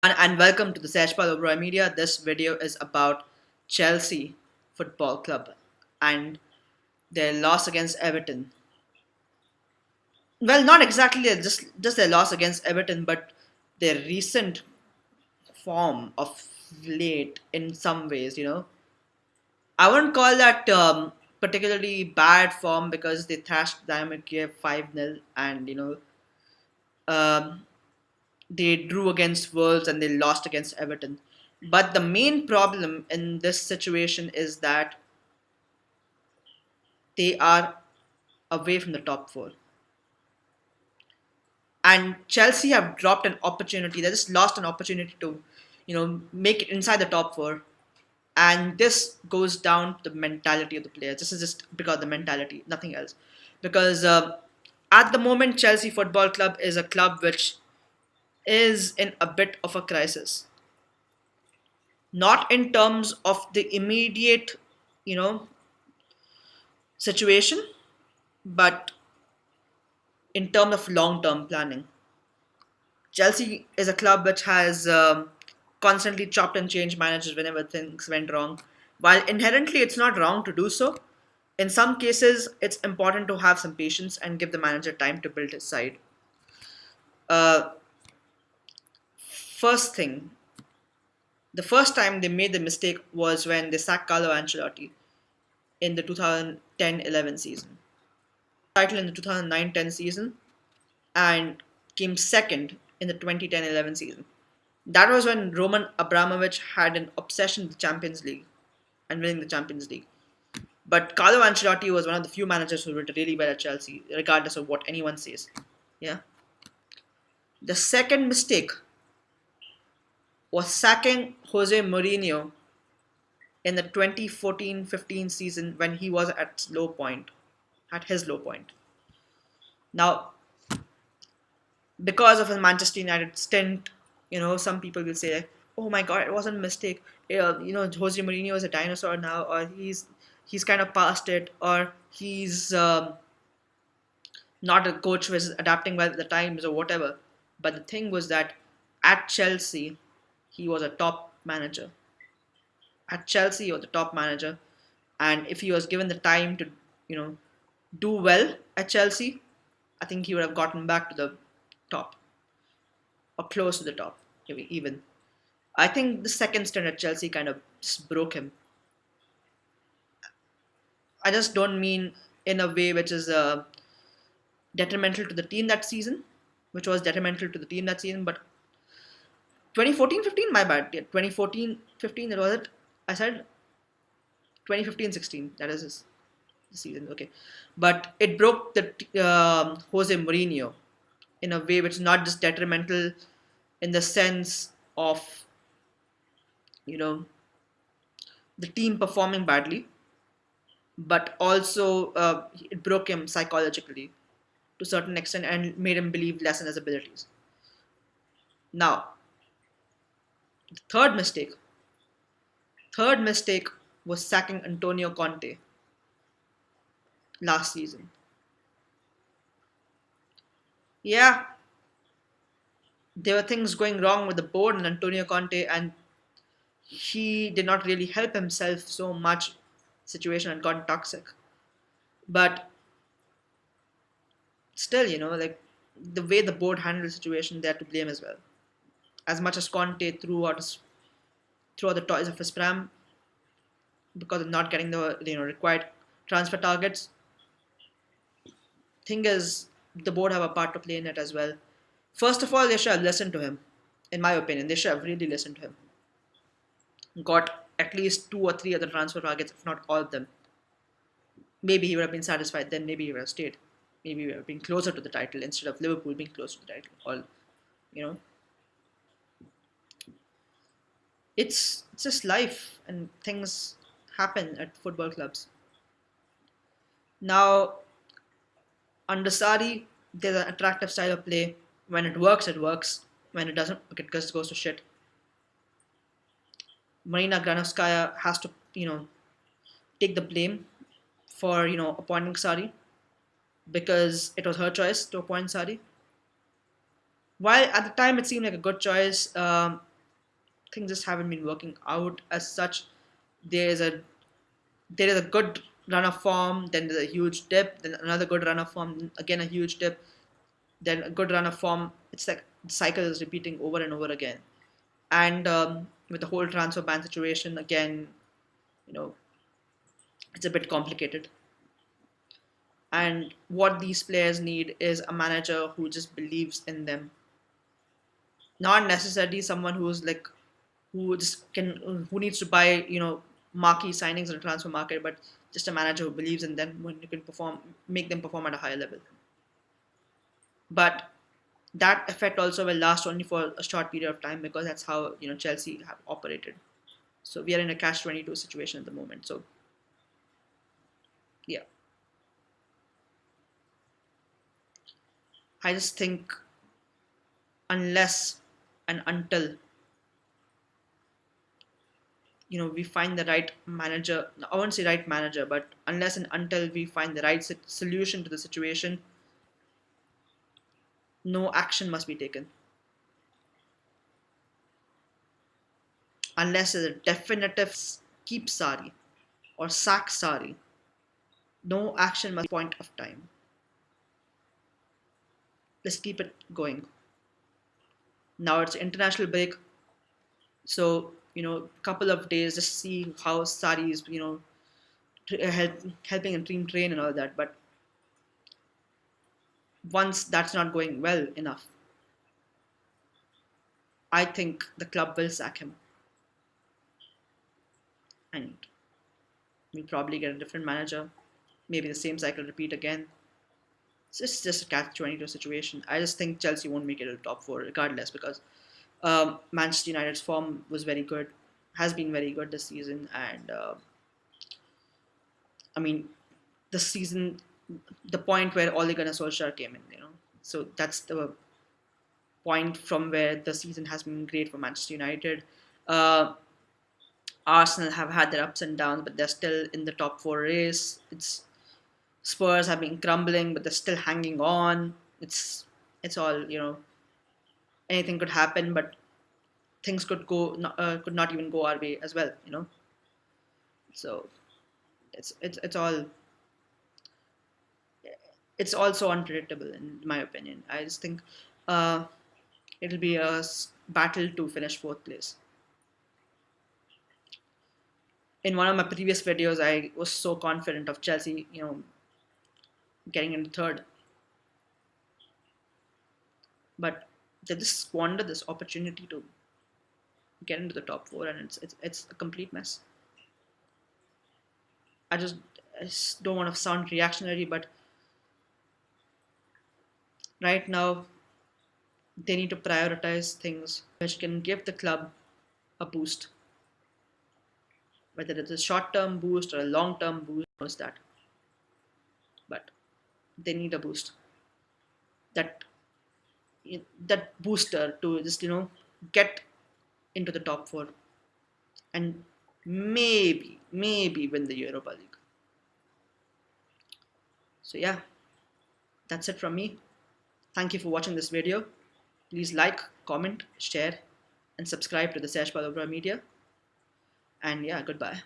And welcome to the Seshpal Oberoi Media. This video is about Chelsea Football Club and their loss against Everton. Well, not exactly just their loss against Everton, but their recent form of late in some ways. I wouldn't call that particularly bad form because they thrashed Dynamo Kiev 5-0 and um, they drew against Wolves and they lost against Everton. But the main problem in this situation is that they are away from the top four. And Chelsea have dropped an opportunity. They just lost an opportunity to, make it inside the top four. And this goes down to the mentality of the players. This is just because of the mentality, nothing else. Because at the moment, Chelsea Football Club is a club which is in a bit of a crisis. Not in terms of the immediate, you know, situation, but in terms of long-term planning. Chelsea is a club which has constantly chopped and changed managers whenever things went wrong. While inherently it's not wrong to do so, in some cases it's important to have some patience and give the manager time to build his side. Uh, First thing, the first time they made the mistake was when they sacked Carlo Ancelotti in the 2010-11 season. Title in the 2009-10 season and came second in the 2010-11 season. That was when Roman Abramovich had an obsession with the Champions League and winning the Champions League. But Carlo Ancelotti was one of the few managers who did really well at Chelsea, regardless of what anyone says. Yeah. The second mistake was sacking Jose Mourinho in the 2014-15 season when he was at his low point. Now, because of his Manchester United stint, some people will say, "Oh my God, it wasn't a mistake. Jose Mourinho is a dinosaur now, or he's kind of past it, or he's not a coach who is adapting well with the times, or whatever." But the thing was that at Chelsea, he was a top manager. At Chelsea, he was a top manager, and if he was given the time to, you know, do well at Chelsea, I think he would have gotten back to the top or close to the top, maybe even. I think the second stint at Chelsea kind of just broke him. I just don't mean in a way which is detrimental to the team that season, which was detrimental to the team that season, but 2014-15, my bad. Yeah, 2014-15, that was it. I said 2015-16, that is his season, okay. But it broke the Jose Mourinho in a way which is not just detrimental in the sense of, you know, the team performing badly, but also it broke him psychologically to a certain extent and made him believe less in his abilities. Now, the third mistake was sacking Antonio Conte last season. Yeah, there were things going wrong with the board and Antonio Conte, and he did not really help himself so much. Situation had gotten toxic, but still, like the way the board handled the situation, they had to blame as well. As much as Conte threw out the toys of his pram because of not getting the required transfer targets. Thing is, the board have a part to play in it as well. First of all, they should have listened to him. In my opinion, they should have really listened to him. Got at least 2 or 3 other transfer targets, if not all of them. Maybe he would have been satisfied. Then maybe he would have stayed. Maybe he would have been closer to the title instead of Liverpool being close to the title. All, you know, it's just life, and things happen at football clubs. Now, under Sari, there's an attractive style of play. When it works, it works. When it doesn't, it just goes to shit. Marina Granovskaya has to, take the blame for, appointing Sari because it was her choice to appoint Sari. While at the time it seemed like a good choice, things just haven't been working out as such. There is a there is a good run of form, then there's a huge dip, then another good run of form, again a huge dip, then a good run of form. It's like the cycle is repeating over and over again. And with the whole transfer ban situation, again, you know, it's a bit complicated. And what these players need is a manager who just believes in them, not necessarily someone who's like who needs to buy marquee signings in the transfer market, but just a manager who believes in them when you can make them perform at a higher level. But that effect also will last only for a short period of time, because that's how Chelsea have operated. So we are in a catch-22 situation at the moment. So yeah, I just think unless and until we find the right manager, I won't say right manager, but unless and until we find the right solution to the situation, no action must be taken. Unless there's a definitive keep Sari or sack Sari, no action must be point of time. Let's keep it going. Now it's international break, so couple of days just see how Sari is helping a team train and all that. But once that's not going well enough, I think the club will sack him, and we'll probably get a different manager. Maybe the same cycle repeat again. It's just a catch-22 situation. I just think Chelsea won't make it to the top four regardless, because Manchester United's form was very good, has been very good this season, and I mean, the season, the point where Ole Gunnar Solskjaer came in, so that's the point from where the season has been great for Manchester United. Arsenal have had their ups and downs, but they're still in the top four race. Spurs have been crumbling, but they're still hanging on. It's all anything could happen, but things could not even go our way as well. So it's also unpredictable in my opinion. I just think uh, it'll be a battle to finish fourth place. In one of my previous videos, I was so confident of Chelsea, getting into third, but they just squandered this opportunity to get into the top four, and it's a complete mess. I just don't want to sound reactionary, but right now they need to prioritize things which can give the club a boost, whether it's a short-term boost or a long-term boost, knows that. But they need a boost, that that booster to just get into the top four and maybe win the Europa League. So yeah, that's it from me. Thank you for watching this video. Please like, comment, share, and subscribe to the Search Palabra Media. And yeah, goodbye.